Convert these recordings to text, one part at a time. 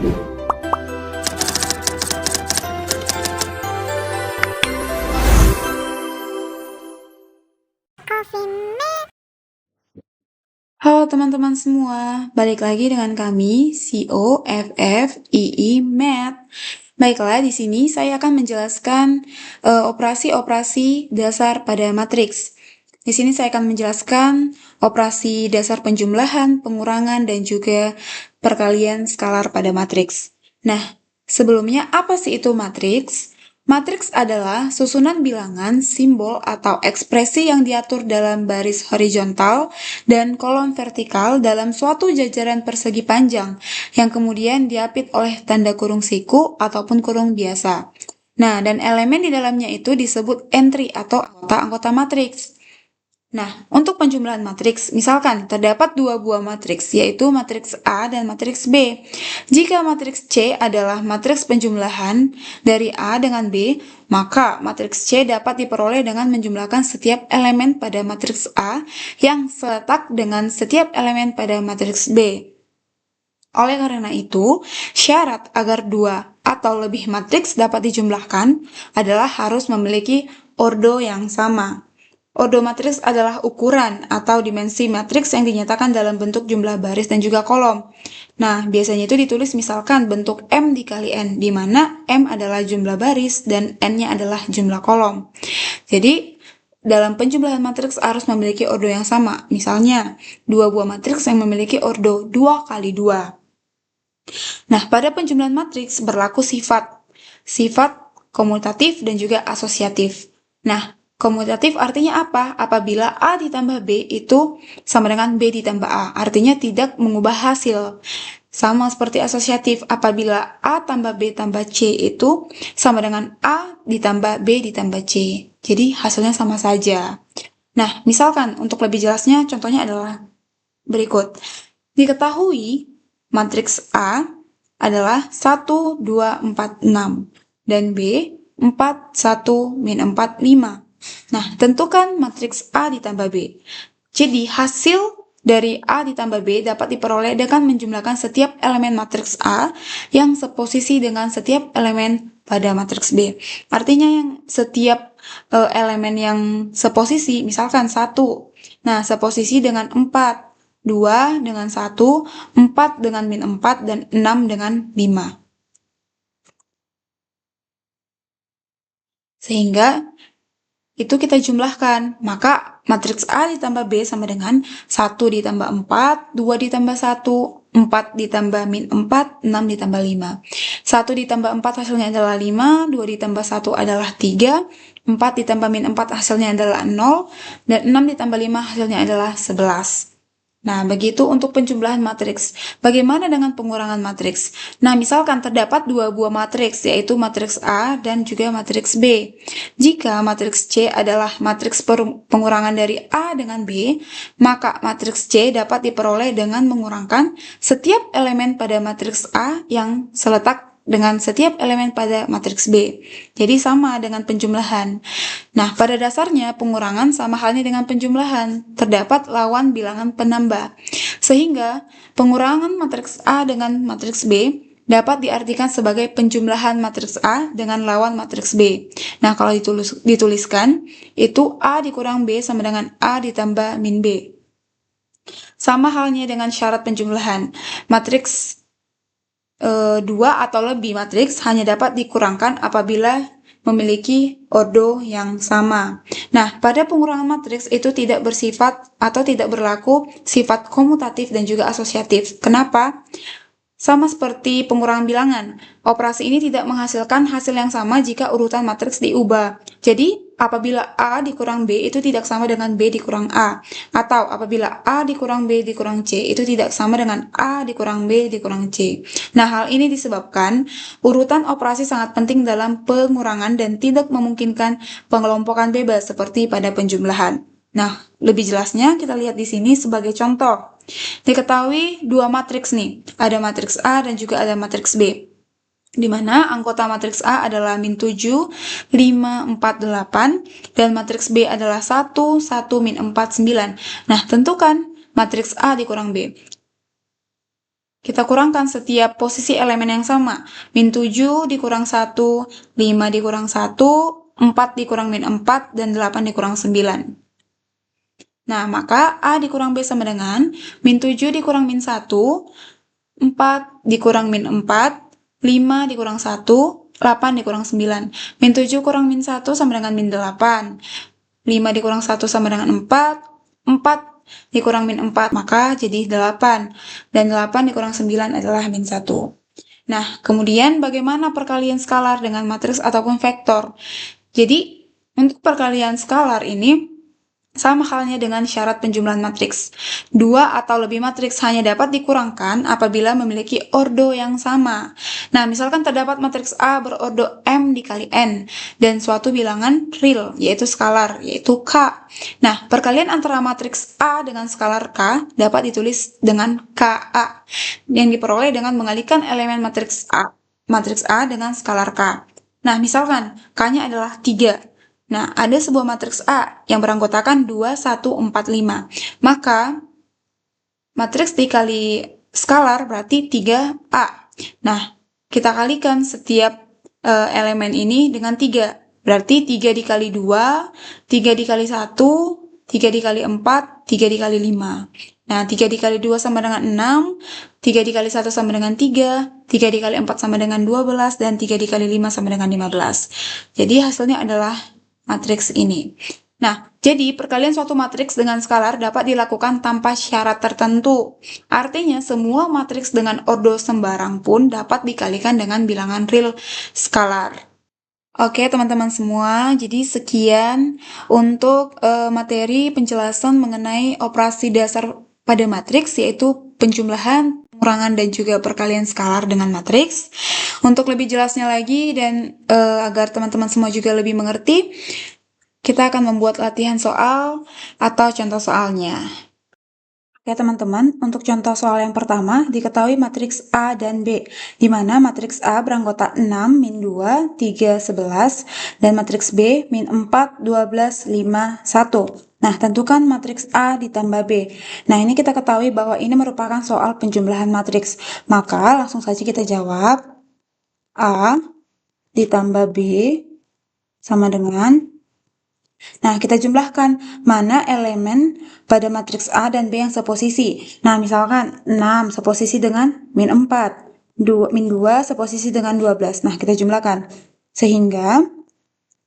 Halo teman-teman semua, balik lagi dengan kami COFFII Math. Baiklah, di sini saya akan menjelaskan operasi-operasi dasar pada matriks. Di sini saya akan menjelaskan operasi dasar penjumlahan, pengurangan, dan juga perkalian skalar pada matriks. Nah, sebelumnya apa sih itu matriks? Matriks adalah susunan bilangan, simbol, atau ekspresi yang diatur dalam baris horizontal dan kolom vertikal dalam suatu jajaran persegi panjang yang kemudian diapit oleh tanda kurung siku ataupun kurung biasa. Nah, dan elemen di dalamnya itu disebut entry atau anggota-anggota matriks. Nah, untuk penjumlahan matriks, misalkan terdapat dua buah matriks, yaitu matriks A dan matriks B. Jika matriks C adalah matriks penjumlahan dari A dengan B, maka matriks C dapat diperoleh dengan menjumlahkan setiap elemen pada matriks A yang seletak dengan setiap elemen pada matriks B. Oleh karena itu, syarat agar dua atau lebih matriks dapat dijumlahkan adalah harus memiliki ordo yang sama. Ordo matriks adalah ukuran atau dimensi matriks yang dinyatakan dalam bentuk jumlah baris dan juga kolom. Nah, biasanya itu ditulis misalkan bentuk M dikali N, di mana M adalah jumlah baris dan N-nya adalah jumlah kolom. Jadi, dalam penjumlahan matriks harus memiliki ordo yang sama. Misalnya, dua buah matriks yang memiliki ordo 2 kali 2. Nah, pada penjumlahan matriks berlaku sifat komutatif dan juga asosiatif. Nah, komutatif artinya apa? Apabila A ditambah B itu sama dengan B ditambah A, artinya tidak mengubah hasil. Sama seperti asosiatif, apabila A tambah B tambah C itu sama dengan A ditambah B ditambah C. Jadi hasilnya sama saja. Nah, misalkan untuk lebih jelasnya contohnya adalah berikut. Diketahui matriks A adalah 1, 2, 4, 6 dan B 4, 1, min 4, 5. Nah, tentukan matriks A ditambah B. Jadi, hasil dari A ditambah B dapat diperoleh dengan menjumlahkan setiap elemen matriks A yang seposisi dengan setiap elemen pada matriks B. Artinya yang setiap elemen yang seposisi, misalkan 1. Nah, seposisi dengan 4. 2 dengan 1, 4 dengan min 4, dan 6 dengan 5. Sehingga itu kita jumlahkan, maka matriks A ditambah B sama dengan 1 ditambah 4, 2 ditambah 1, 4 ditambah min 4, 6 ditambah 5. 1 ditambah 4 hasilnya adalah 5, 2 ditambah 1 adalah 3, 4 ditambah min 4 hasilnya adalah 0, dan 6 ditambah 5 hasilnya adalah 11. Nah, begitu untuk penjumlahan matriks. Bagaimana dengan pengurangan matriks? Nah, misalkan terdapat dua buah matriks, yaitu matriks A dan juga matriks B. Jika matriks C adalah matriks pengurangan dari A dengan B, maka matriks C dapat diperoleh dengan mengurangkan setiap elemen pada matriks A yang seletak dengan setiap elemen pada matriks B. Jadi sama dengan penjumlahan. Nah, pada dasarnya pengurangan sama halnya dengan penjumlahan. Terdapat lawan bilangan penambah. Sehingga pengurangan matriks A dengan matriks B dapat diartikan sebagai penjumlahan matriks A dengan lawan matriks B. Nah, kalau dituliskan, itu A dikurang B sama dengan A ditambah min B. Sama halnya dengan syarat penjumlahan. Matriks 2 atau lebih matriks hanya dapat dikurangkan apabila memiliki ordo yang sama. Nah, pada pengurangan matriks itu tidak bersifat atau tidak berlaku sifat komutatif dan juga asosiatif. Kenapa? Sama seperti pengurangan bilangan, operasi ini tidak menghasilkan hasil yang sama jika urutan matriks diubah. Jadi, apabila A dikurang B itu tidak sama dengan B dikurang A. Atau apabila A dikurang B dikurang C itu tidak sama dengan A dikurang B dikurang C. Nah, hal ini disebabkan urutan operasi sangat penting dalam pengurangan dan tidak memungkinkan pengelompokan bebas seperti pada penjumlahan. Nah, lebih jelasnya kita lihat di sini sebagai contoh. Diketahui dua matriks nih, ada matriks A dan juga ada matriks B. Di mana anggota matriks A adalah min 7, 5, 4, 8, dan matriks B adalah 1, 1, min 4, 9. Nah, tentukan matriks A dikurang B. kita kurangkan setiap posisi elemen yang sama. Min 7 dikurang 1, 5 dikurang 1, 4 dikurang min 4, dan 8 dikurang 9. Nah, maka A dikurang B sama dengan min 7 dikurang min 1, 4 dikurang min 4, 5 dikurang 1, 8 dikurang 9. Min 7 kurang min 1 sama dengan min 8. 5 dikurang 1 sama dengan 4, 4 dikurang min 4, maka jadi 8. Dan 8 dikurang 9 adalah min 1. Nah, kemudian bagaimana perkalian skalar dengan matriks ataupun vektor? Jadi, untuk perkalian skalar ini, sama halnya dengan syarat penjumlahan matriks. 2 atau lebih matriks hanya dapat dikurangkan apabila memiliki ordo yang sama. Nah, misalkan terdapat matriks A berordo M dikali N, dan suatu bilangan real, yaitu skalar, yaitu K. Nah, perkalian antara matriks A dengan skalar K dapat ditulis dengan KA, yang diperoleh dengan mengalihkan elemen matriks A dengan skalar K. Nah, misalkan K-nya adalah 3. Nah, ada sebuah matriks A yang beranggotakan 2, 1, 4, 5. Maka, matriks dikali skalar berarti 3A. Nah, kita kalikan setiap elemen ini dengan 3. Berarti 3 dikali 2, 3 dikali 1, 3 dikali 4, 3 dikali 5. Nah, 3 dikali 2 sama dengan 6, 3 dikali 1 sama dengan 3, 3 dikali 4 sama dengan 12, dan 3 dikali 5 sama dengan 15. Jadi, hasilnya adalah matriks ini. Nah, jadi perkalian suatu matriks dengan skalar dapat dilakukan tanpa syarat tertentu. Artinya, semua matriks dengan ordo sembarang pun dapat dikalikan dengan bilangan real skalar. Oke, teman-teman semua, jadi sekian untuk materi penjelasan mengenai operasi dasar pada matriks, yaitu penjumlahan, pengurangan, dan juga perkalian skalar dengan matriks. Untuk lebih jelasnya lagi dan agar teman-teman semua juga lebih mengerti, kita akan membuat latihan soal atau contoh soalnya. Oke teman-teman, untuk contoh soal yang pertama, diketahui matriks A dan B, di mana matriks A beranggota 6, min 2, 3, 11, dan matriks B, min 4, 12, 5, 1. Nah, tentukan matriks A ditambah B. Nah, ini kita ketahui bahwa ini merupakan soal penjumlahan matriks. Maka, langsung saja kita jawab. A ditambah B sama dengan, nah kita jumlahkan mana elemen pada matriks A dan B yang seposisi. Nah misalkan 6 seposisi dengan min 4, min 2 seposisi dengan 12. Nah kita jumlahkan, sehingga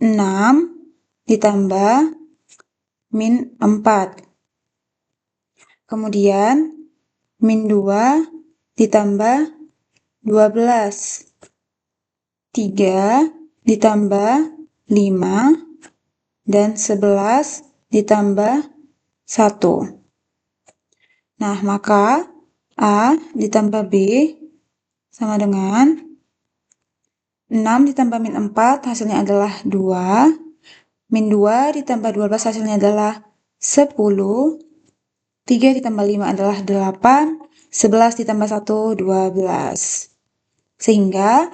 6 ditambah min 4. Kemudian min 2 ditambah 12. 3 ditambah 5, dan 11 ditambah 1. Nah, maka A ditambah B sama dengan 6 ditambah min 4 hasilnya adalah 2, min 2 ditambah 12 hasilnya adalah 10, 3 ditambah 5 adalah 8, 11 ditambah 1, 12. Sehingga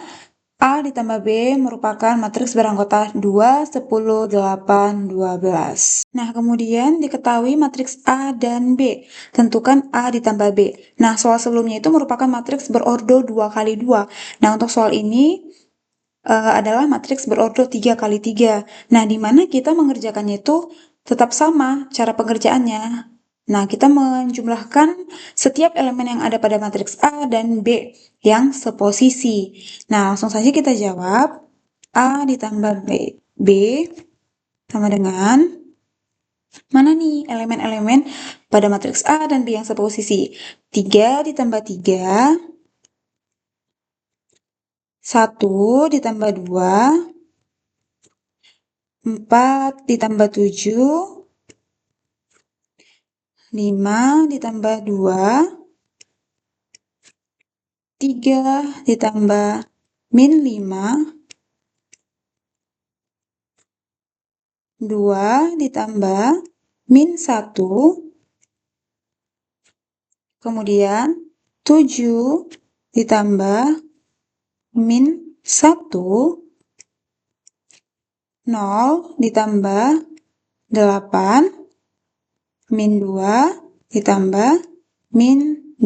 A ditambah B merupakan matriks beranggota 2, 10, 8, 12. Nah, kemudian diketahui matriks A dan B. Tentukan A ditambah B. Nah, soal sebelumnya itu merupakan matriks berordo 2 kali 2. Nah, untuk soal ini adalah matriks berordo 3 kali 3. Nah, di mana kita mengerjakannya itu tetap sama cara pengerjaannya. Nah, kita menjumlahkan setiap elemen yang ada pada matriks A dan B yang seposisi. Nah, langsung saja kita jawab. A ditambah B sama dengan, mana nih elemen-elemen pada matriks A dan B yang seposisi? 3 ditambah 3, 1 ditambah 2, 4 ditambah 7, 5 ditambah 2, 3 ditambah min 5, 2 ditambah min 1, kemudian 7 ditambah min 1, 0 ditambah 8, min 2 ditambah min 2.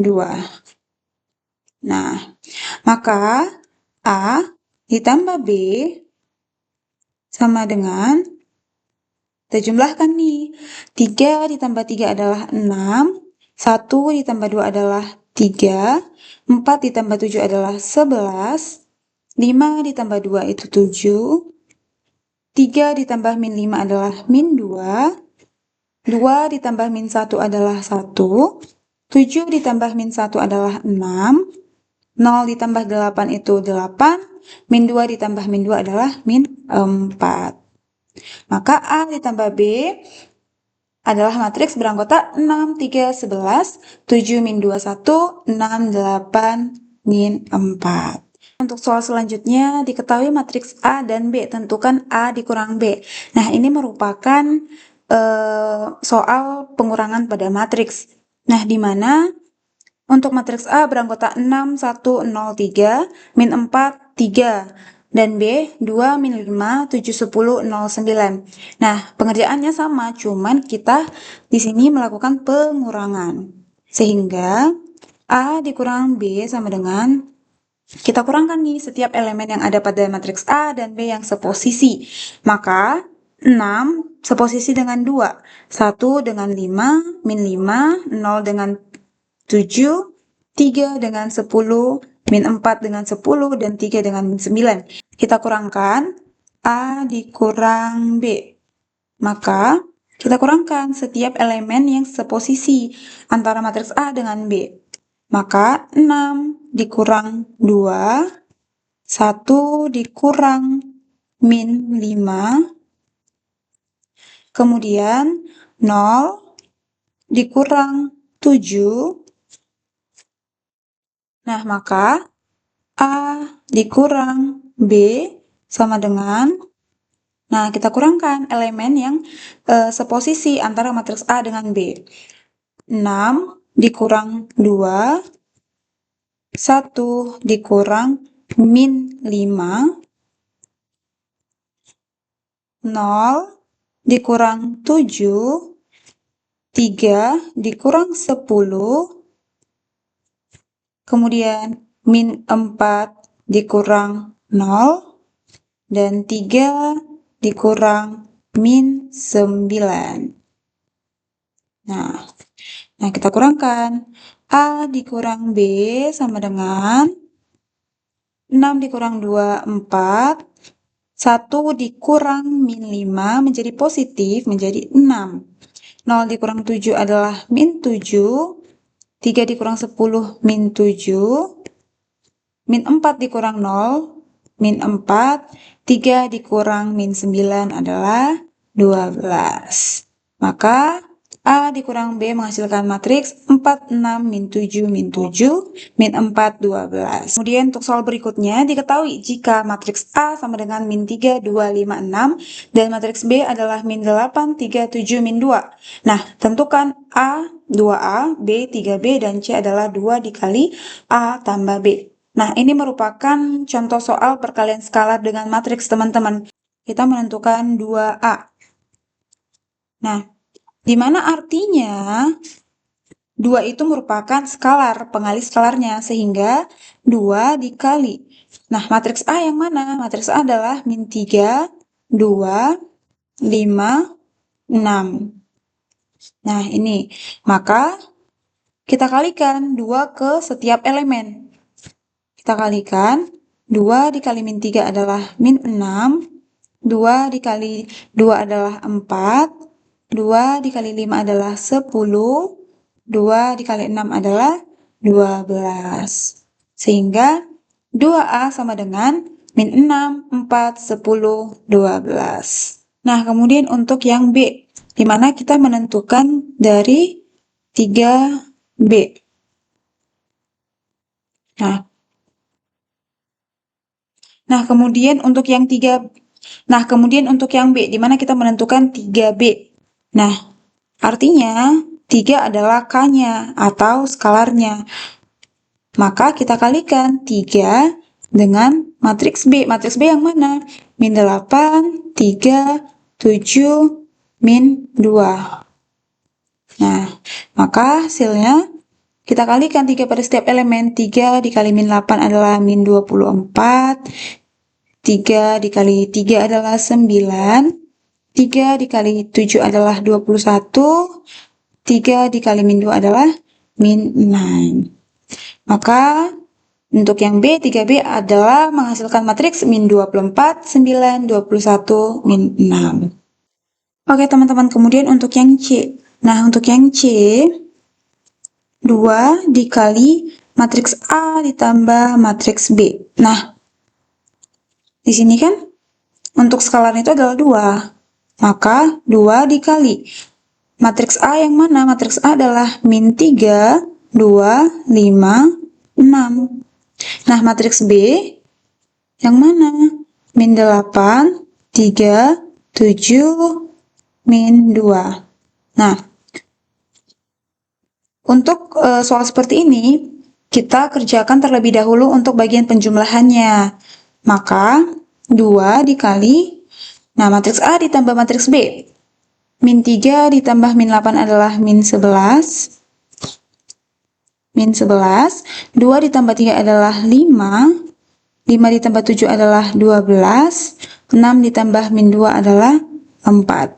Nah, maka A ditambah B sama dengan, kita jumlahkan nih, 3 ditambah 3 adalah 6, 1 ditambah 2 adalah 3, 4 ditambah 7 adalah 11, 5 ditambah 2 itu 7, 3 ditambah min 5 adalah min 2, 2 ditambah min 1 adalah 1, 7 ditambah min 1 adalah 6, 0 ditambah 8 itu 8, min 2 ditambah min 2 adalah min 4. Maka A ditambah B adalah matriks beranggota 6, 3, 11, 7, min 2, 1, 6, 8, min 4. Untuk soal selanjutnya, diketahui matriks A dan B, tentukan A dikurang B. Nah, ini merupakan soal pengurangan pada matriks. Nah, di mana untuk matriks A beranggota 6, 1, 0, 3, min 4, 3, dan B 2, min 5, 7, 10, 0, 9. Nah, pengerjaannya sama, cuman kita di sini melakukan pengurangan. Sehingga A dikurang B sama dengan, kita kurangkan nih setiap elemen yang ada pada matriks A dan B yang seposisi. Maka 6 seposisi dengan 2, 1 dengan 5, min 5, 0 dengan 7, 3 dengan 10, min 4 dengan 10, dan 3 dengan min 9. Kita kurangkan A dikurang B. Maka kita kurangkan setiap elemen yang seposisi antara matriks A dengan B. Maka 6 dikurang 2, 1 dikurang min 5, kemudian 0 dikurang 7. Nah, maka A dikurang B sama dengan, nah kita kurangkan elemen yang seposisi antara matriks A dengan B. 6 dikurang 2, 1 dikurang min 5, 0 dikurang 7, 3 dikurang 10, kemudian min 4 dikurang 0, dan 3 dikurang min 9. Nah, kita kurangkan. A dikurang B sama dengan 6 dikurang 2, 4. 1 dikurang min 5 menjadi positif, menjadi 6. 0 dikurang 7 adalah min 7. 3 dikurang 10, min 7. Min 4 dikurang 0, min 4. 3 dikurang min 9 adalah 12. Maka A dikurang B menghasilkan matriks 4, 6, min 7, min 7, min 4, 12. Kemudian untuk soal berikutnya, diketahui jika matriks A sama dengan min 3, 2, 5, 6, dan matriks B adalah min 8, 3, 7, min 2. Nah, tentukan A 2A, B 3B, dan C adalah 2 dikali A tambah B. Nah, ini merupakan contoh soal perkalian skalar dengan matriks, teman-teman. Kita menentukan 2A. Nah, di mana artinya 2 itu merupakan skalar, pengali skalarnya, sehingga 2 dikali. Nah, matriks A yang mana? Matriks A adalah min 3, 2, 5, 6. Nah, ini. Maka, kita kalikan 2 ke setiap elemen. Kita kalikan, 2 dikali min 3 adalah min 6, 2 dikali 2 adalah 4, 2 dikali 5 adalah 10, 2 dikali 6 adalah 12. Sehingga 2A sama dengan min 6, 4, 10, 12. Nah, kemudian untuk yang B, di mana kita menentukan dari 3B. Nah, kemudian untuk yang B, di mana kita menentukan 3B. Nah, artinya 3 adalah K-nya atau skalarnya. Maka kita kalikan 3 dengan matriks B. Matriks B yang mana? Min 8, 3, 7, min 2. Nah, maka hasilnya Kita kalikan 3 pada setiap elemen. 3 dikali min 8 adalah min 24. 3 dikali 3 adalah 9. 3 dikali 7 adalah 21. 3 dikali min 2 adalah min 6. Maka untuk yang B, 3B adalah menghasilkan matriks min 24, 9, 21, min 6. Oke teman-teman, kemudian untuk yang C. Nah, untuk yang C, 2 dikali matriks A ditambah matriks B. Nah, di sini kan untuk skalar itu adalah 2. Maka 2 dikali matriks A yang mana? Matriks A adalah min 3, 2, 5, 6. Nah, matriks B yang mana? Min 8, 3, 7, min 2. Nah, untuk soal seperti ini, kita kerjakan terlebih dahulu untuk bagian penjumlahannya. Maka, 2 dikali, nah matriks A ditambah matriks B. Min 3 ditambah min 8 adalah min 11. Min 11, 2 ditambah 3 adalah 5, 5 ditambah 7 adalah 12, 6 ditambah min 2 adalah 4.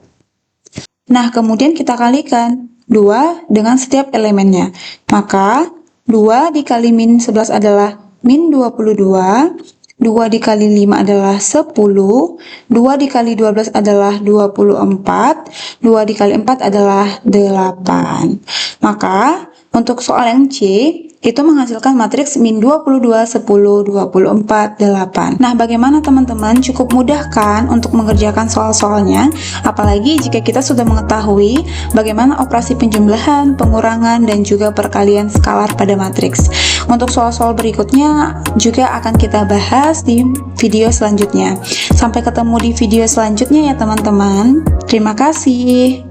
Nah, kemudian kita kalikan 2 dengan setiap elemennya. Maka, 2 dikali min 11 adalah min 22, 2 dikali 5 adalah 10, 2 dikali 12 adalah 24, 2 dikali 4 adalah 8. Maka, untuk soal yang C, itu menghasilkan matriks min 22, 10, 24, 8. Nah, bagaimana teman-teman? Cukup mudah kan untuk mengerjakan soal-soalnya? Apalagi jika kita sudah mengetahui bagaimana operasi penjumlahan, pengurangan, dan juga perkalian skalar pada matriks. Untuk soal-soal berikutnya juga akan kita bahas di video selanjutnya. Sampai ketemu di video selanjutnya ya teman-teman. Terima kasih.